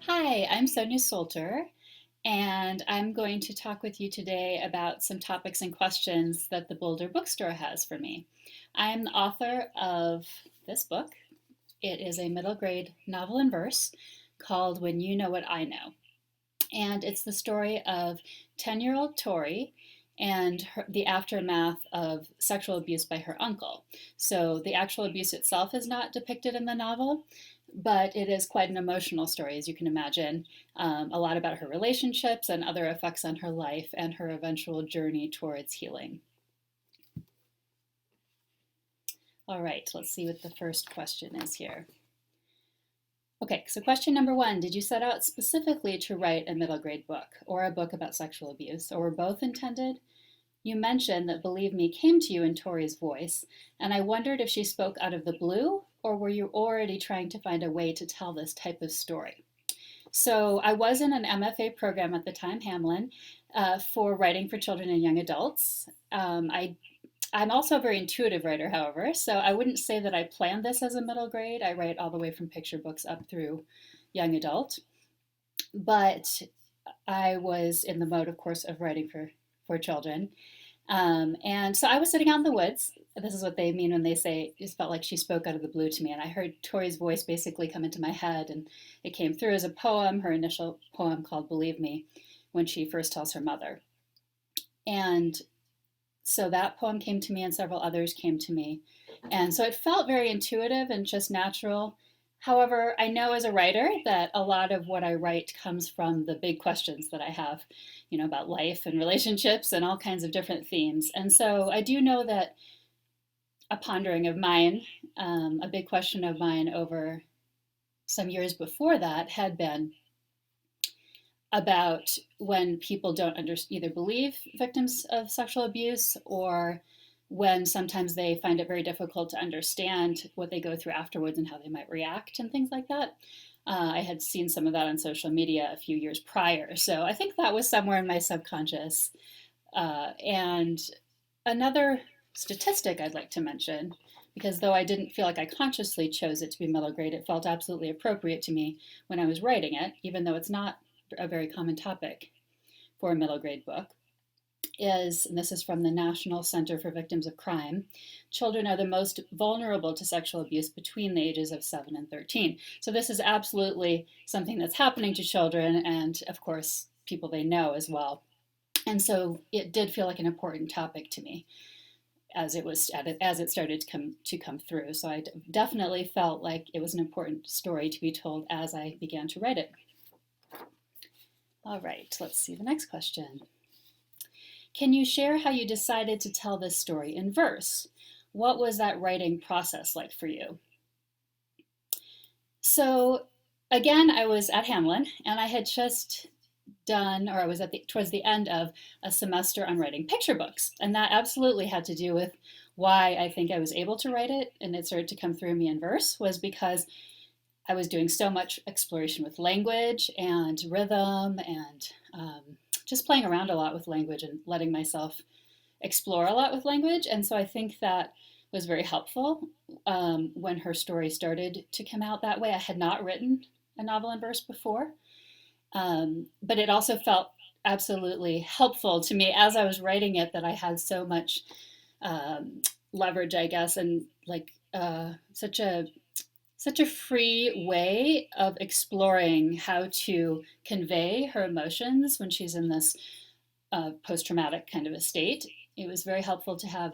Hi, I'm Sonja Solter, and I'm going to talk with you today about some topics and questions that the Boulder Bookstore has for me. I am the author of this book. It is a middle grade novel in verse called When You Know What I Know. And it's the story of 10-year-old Tori and the aftermath of sexual abuse by her uncle. So the actual abuse itself is not depicted in the novel, but it is quite an emotional story, as you can imagine. A lot about her relationships and other effects on her life and her eventual journey towards healing. All right, let's see what the first question is here. Okay, so question number one, did you set out specifically to write a middle grade book or a book about sexual abuse, or were both intended? You mentioned that Believe Me came to you in Tori's voice, and I wondered if she spoke out of the blue, or were you already trying to find a way to tell this type of story? So I was in an MFA program at the time, Hamlin, for writing for children and young adults. I'm also a very intuitive writer, however, so I wouldn't say that I planned this as a middle grade. I write all the way from picture books up through young adult. But I was in the mode, of course, of writing for children. And so I was sitting out in the woods. This is what they mean when they say it felt like she spoke out of the blue to me. And I heard Tori's voice basically come into my head, and it came through as a poem, her initial poem called Believe Me, when she first tells her mother. And so that poem came to me, and several others came to me. And so it felt very intuitive and just natural. However, I know as a writer that a lot of what I write comes from the big questions that I have, about life and relationships and all kinds of different themes. And so I do know that a pondering of mine, a big question of mine over some years before that had been about when people don't either believe victims of sexual abuse, or when sometimes they find it very difficult to understand what they go through afterwards and how they might react and things like that. I had seen some of that on social media a few years prior. So I think that was somewhere in my subconscious. And another statistic I'd like to mention, because though I didn't feel like I consciously chose it to be middle grade, it felt absolutely appropriate to me when I was writing it, even though it's not a very common topic for a middle grade book, is, and this is from the National Center for Victims of Crime, children are the most vulnerable to sexual abuse between the ages of 7 and 13. So this is absolutely something that's happening to children, and of course, people they know as well. And so it did feel like an important topic to me as it started to come through. So I definitely felt like it was an important story to be told as I began to write it. All right, let's see the next question. Can you share how you decided to tell this story in verse? What was that writing process like for you? So again, I was at Hamlin, and I had just done, or I was towards the end of a semester on writing picture books, and that absolutely had to do with why I think I was able to write it, and it started to come through me in verse, was because I was doing so much exploration with language and rhythm, and just playing around a lot with language and letting myself explore a lot with language. And so I think that was very helpful when her story started to come out that way. I had not written a novel in verse before, but it also felt absolutely helpful to me as I was writing it, that I had so much leverage, I guess, and like such a free way of exploring how to convey her emotions when she's in this post-traumatic kind of a state. It was very helpful to have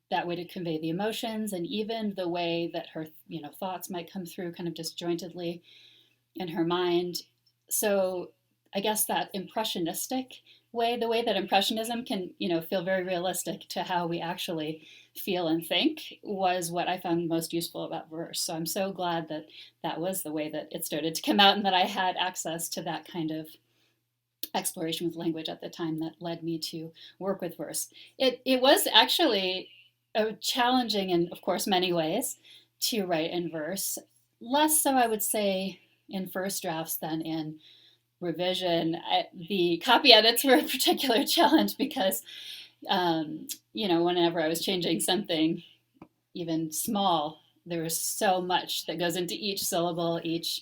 that way to convey the emotions, and even the way that her thoughts might come through kind of disjointedly in her mind. So I guess that impressionistic way, the way that impressionism can feel very realistic to how we actually feel and think, was what I found most useful about verse. So I'm so glad that that was the way that it started to come out, and that I had access to that kind of exploration with language at the time that led me to work with verse. It was actually challenging in, of course, many ways to write in verse. Less so, I would say, in first drafts than in revision. The copy edits were a particular challenge because, whenever I was changing something, even small, there was so much that goes into each syllable, each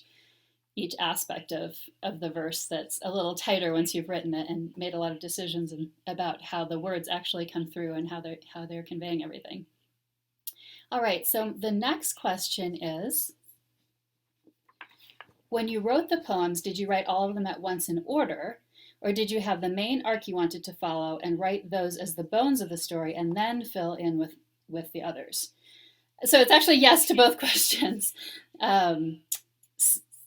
each aspect of the verse that's a little tighter once you've written it and made a lot of decisions about how the words actually come through and how they're conveying everything. All right, so the next question is, when you wrote the poems, did you write all of them at once in order, or did you have the main arc you wanted to follow and write those as the bones of the story and then fill in with the others? So it's actually yes to both questions. Um,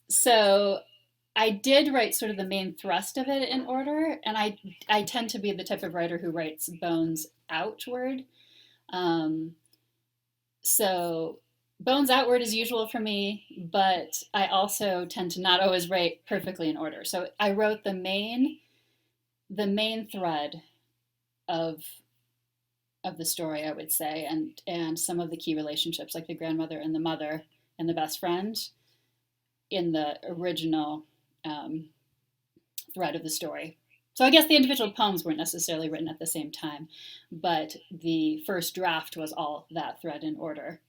so I did write sort of the main thrust of it in order, and I tend to be the type of writer who writes bones outward. Um, so bones outward is usual for me, but I also tend to not always write perfectly in order. So I wrote the main thread of of the story, I would say, and some of the key relationships, like the grandmother and the mother and the best friend, in the original thread of the story. So I guess the individual poems weren't necessarily written at the same time, but the first draft was all that thread in order.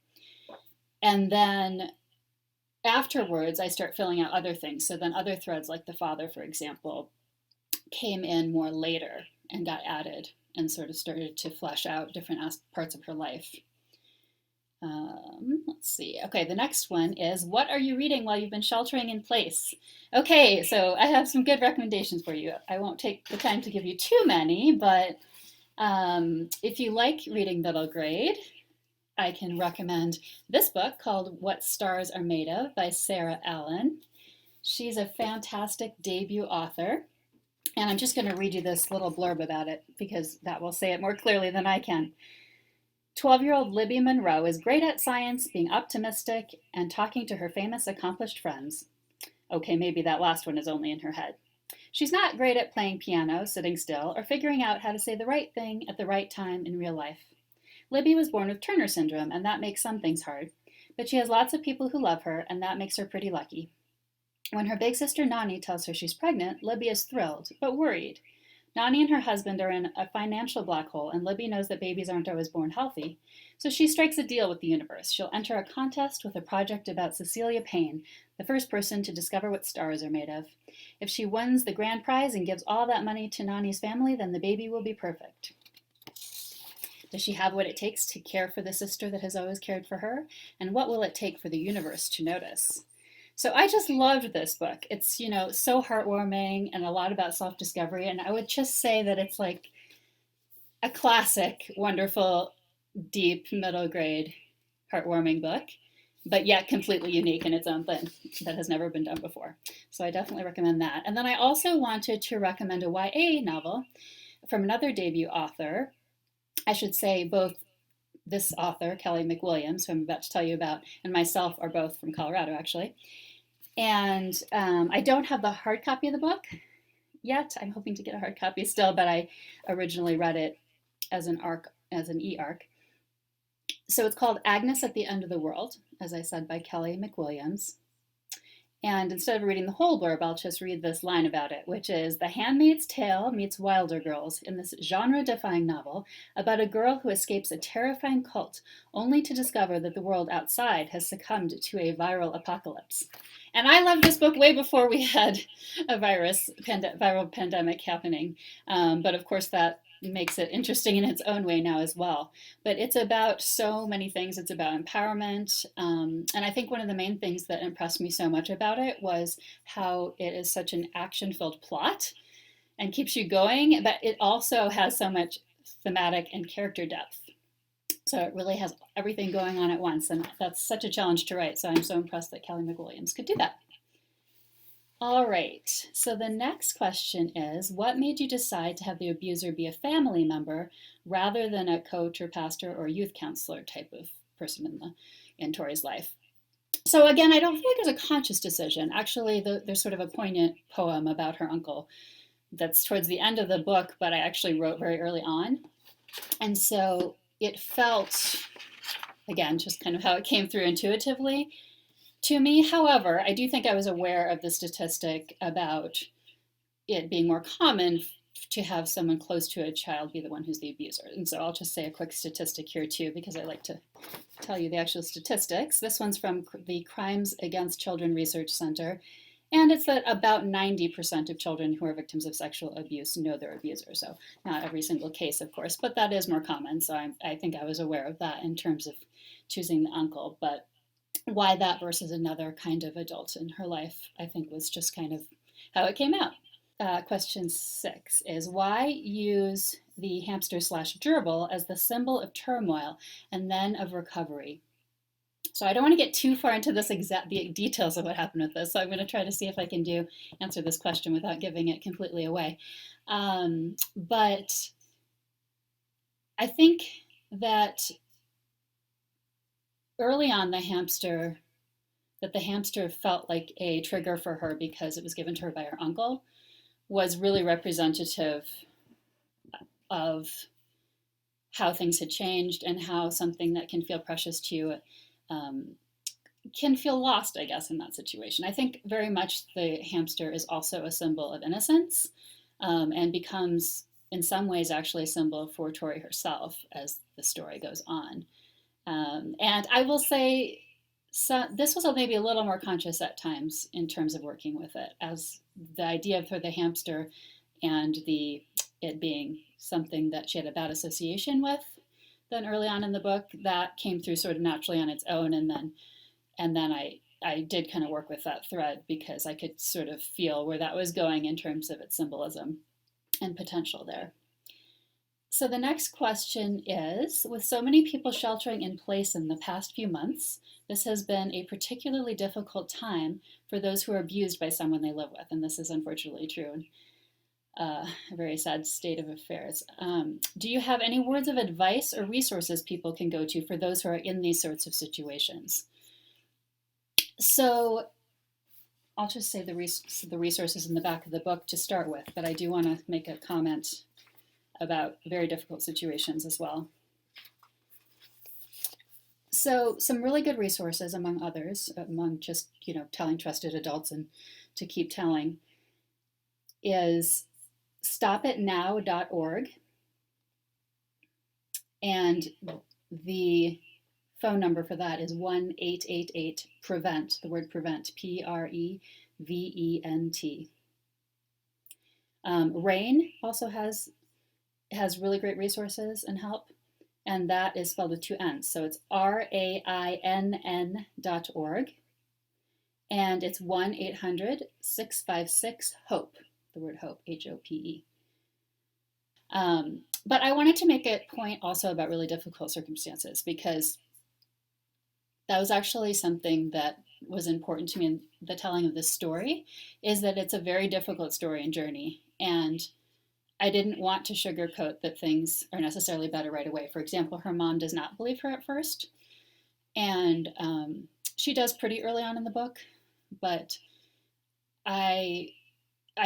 And then afterwards, I start filling out other things. So then other threads, like the father, for example, came in more later and got added and sort of started to flesh out different parts of her life. Let's see. Okay, the next one is, what are you reading while you've been sheltering in place? Okay, so I have some good recommendations for you. I won't take the time to give you too many, but if you like reading middle grade, I can recommend this book called What Stars Are Made Of by Sarah Allen. She's a fantastic debut author. And I'm just going to read you this little blurb about it because that will say it more clearly than I can. 12-year-old Libby Monroe is great at science, being optimistic, and talking to her famous accomplished friends. Okay, maybe that last one is only in her head. She's not great at playing piano, sitting still, or figuring out how to say the right thing at the right time in real life. Libby was born with Turner syndrome, and that makes some things hard. But she has lots of people who love her, and that makes her pretty lucky. When her big sister Nani tells her she's pregnant, Libby is thrilled, but worried. Nani and her husband are in a financial black hole, and Libby knows that babies aren't always born healthy. So she strikes a deal with the universe. She'll enter a contest with a project about Cecilia Payne, the first person to discover what stars are made of. If she wins the grand prize and gives all that money to Nani's family, then the baby will be perfect. Does she have what it takes to care for the sister that has always cared for her? And what will it take for the universe to notice? So I just loved this book. It's, so heartwarming and a lot about self-discovery. And I would just say that it's like a classic, wonderful, deep, middle grade, heartwarming book, but yet completely unique in its own thing that has never been done before. So I definitely recommend that. And then I also wanted to recommend a YA novel from another debut author. I should say both this author, Kelly McWilliams, who I'm about to tell you about, and myself are both from Colorado, actually. And I don't have the hard copy of the book yet. I'm hoping to get a hard copy still, but I originally read it as an e-arc. So it's called Agnes at the End of the World, as I said, by Kelly McWilliams. And instead of reading the whole blurb, I'll just read this line about it, which is, The Handmaid's Tale meets Wilder Girls in this genre-defying novel about a girl who escapes a terrifying cult only to discover that the world outside has succumbed to a viral apocalypse. And I loved this book way before we had a viral pandemic happening. But of course that makes it interesting in its own way now as well. But it's about so many things. It's about empowerment. And I think one of the main things that impressed me so much about it was how it is such an action-filled plot and keeps you going, but it also has so much thematic and character depth. So it really has everything going on at once, and that's such a challenge to write. So I'm so impressed that Kelly McWilliams could do that. All right, so the next question is, what made you decide to have the abuser be a family member rather than a coach or pastor or youth counselor type of person in Tori's life? So again, I don't feel like there's a conscious decision. Actually, there's sort of a poignant poem about her uncle that's towards the end of the book, but I actually wrote very early on. And so it felt, again, just kind of how it came through intuitively to me. However, I do think I was aware of the statistic about it being more common to have someone close to a child be the one who's the abuser. And so I'll just say a quick statistic here too, because I like to tell you the actual statistics. This one's from the Crimes Against Children Research Center. And it's that about 90% of children who are victims of sexual abuse know their abuser. So, not every single case, of course, but that is more common. So, I think I was aware of that in terms of choosing the uncle. But why that versus another kind of adult in her life, I think, was just kind of how it came out. Question 6 is why use the hamster slash gerbil as the symbol of turmoil and then of recovery? So I don't want to get too far into the details of what happened with this. So I'm going to try to see if I can answer this question without giving it completely away. But I think that early on the hamster felt like a trigger for her because it was given to her by her uncle was really representative of how things had changed and how something that can feel precious to you can feel lost, I guess, in that situation. I think very much the hamster is also a symbol of innocence and becomes, in some ways, actually a symbol for Tori herself as the story goes on. And I will say, so this was maybe a little more conscious at times in terms of working with it, as the idea for the hamster and it being something that she had a bad association with. Then early on in the book, that came through sort of naturally on its own, and then I did kind of work with that thread because I could sort of feel where that was going in terms of its symbolism and potential there. So the next question is, with so many people sheltering in place in the past few months, this has been a particularly difficult time for those who are abused by someone they live with, and this is unfortunately true. A very sad state of affairs. Do you have any words of advice or resources people can go to for those who are in these sorts of situations? So I'll just say the resources in the back of the book to start with, but I do want to make a comment about very difficult situations as well. So some really good resources, among others, among just telling trusted adults and to keep telling, is stopitnow.org, and the phone number for that is 1-888-PREVENT, the word prevent, PREVENT. RAINN also has really great resources and help, and that is spelled with 2 N's. So it's RAINN.org, and it's 1-800-656-HOPE, the word hope, HOPE. But I wanted to make a point also about really difficult circumstances, because that was actually something that was important to me in the telling of this story, is that it's a very difficult story and journey. And I didn't want to sugarcoat that things are necessarily better right away. For example, her mom does not believe her at first. And she does pretty early on in the book. But I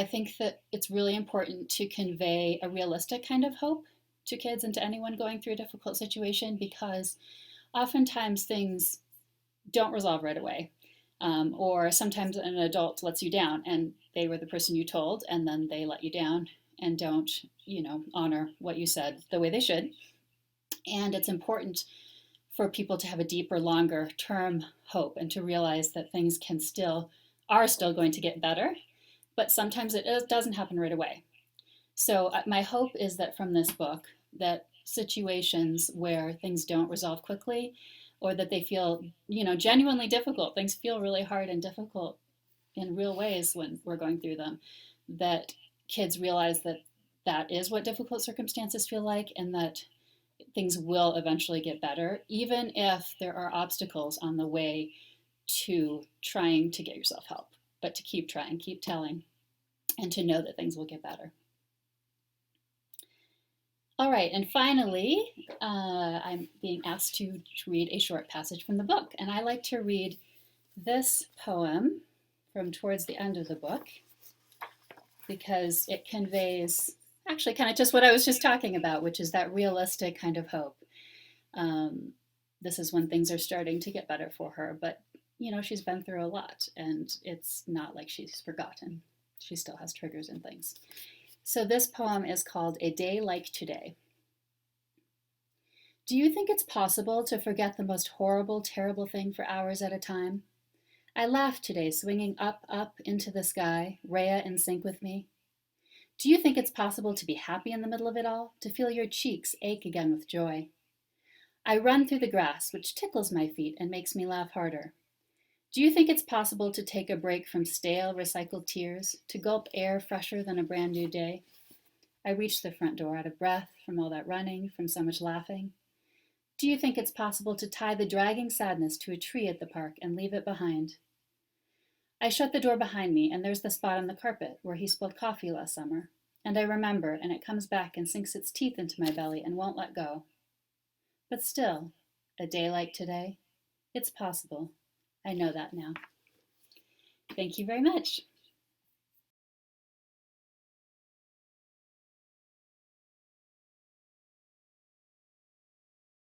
think that it's really important to convey a realistic kind of hope to kids and to anyone going through a difficult situation, because oftentimes things don't resolve right away. Or sometimes an adult lets you down and they were the person you told, and then they let you down and don't, honor what you said the way they should. And it's important for people to have a deeper, longer term hope and to realize that things are still going to get better, but sometimes it doesn't happen right away. So my hope is that from this book, that situations where things don't resolve quickly, or that they feel, genuinely difficult, things feel really hard and difficult in real ways when we're going through them, that kids realize that that is what difficult circumstances feel like, and that things will eventually get better, even if there are obstacles on the way to trying to get yourself help, but to keep trying, keep telling, and to know that things will get better. All right, and finally, I'm being asked to read a short passage from the book, and I like to read this poem from towards the end of the book because it conveys actually kind of just what I was just talking about, which is that realistic kind of hope. This is when things are starting to get better for her, but she's been through a lot, and it's not like she's forgotten. She still has triggers and things. So this poem is called A Day Like Today. Do you think it's possible to forget the most horrible, terrible thing for hours at a time? I laughed today, swinging up, up into the sky, Rhea in sync with me. Do you think it's possible to be happy in the middle of it all, to feel your cheeks ache again with joy? I run through the grass, which tickles my feet and makes me laugh harder. Do you think it's possible to take a break from stale, recycled tears, to gulp air fresher than a brand new day? I reach the front door out of breath from all that running, from so much laughing. Do you think it's possible to tie the dragging sadness to a tree at the park and leave it behind? I shut the door behind me, and there's the spot on the carpet where he spilled coffee last summer. And I remember, and it comes back and sinks its teeth into my belly and won't let go. But still, a day like today, it's possible. I know that now. Thank you very much.